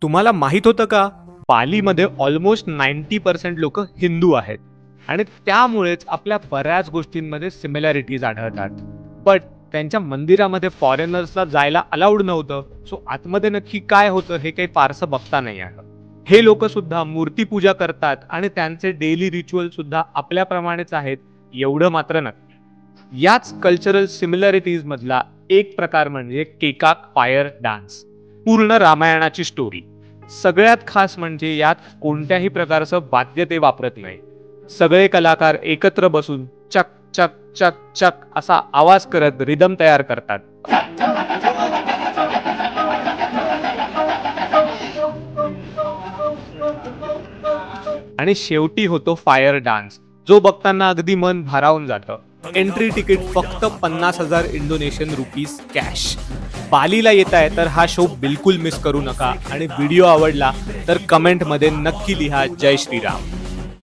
तुम्हाला माहित होतं का? बालीमध्ये ऑलमोस्ट 90% लोक हिंदू आहेत आणि त्यामुळेच आपल्या बऱ्याच गोष्टींमध्ये सिमिलॅरिटीज आढळतात. बट त्यांच्या मंदिरामध्ये फॉरेनर्सला जायला अलाउड नव्हतं. सो आतमध्ये नक्की काय होतं हे काही फारसं बघता नाही आलं. हे लोक सुद्धा मूर्तीपूजा करतात आणि त्यांचे डेली रिच्युअल सुद्धा आपल्याप्रमाणेच आहेत एवढं मात्र नक्की. याच कल्चरल सिमिलॅरिटीज मधला एक प्रकार म्हणजे केकाक फायर डान्स. पूर्ण रामायणाची स्टोरी. सगळ्यात खास म्हणजे यात कोणत्याही प्रकारचं वाद्य ते वापरत नाही. सगळे कलाकार एकत्र बसून चक चक चक चक असा आवाज करत रिदम तयार करतात. आणि शेवटी होतो फायर डान्स, जो बघताना अगदी मन भारावून जातं. एंट्री तिकीट फक्त 50,000 इंडोनेशियन रुपीज कॅश. बालीला येताय तर हा शो बिलकुल मिस करू नका आणि व्हिडिओ आवडला तर कमेंट मध्ये नक्की लिहा जय श्रीराम.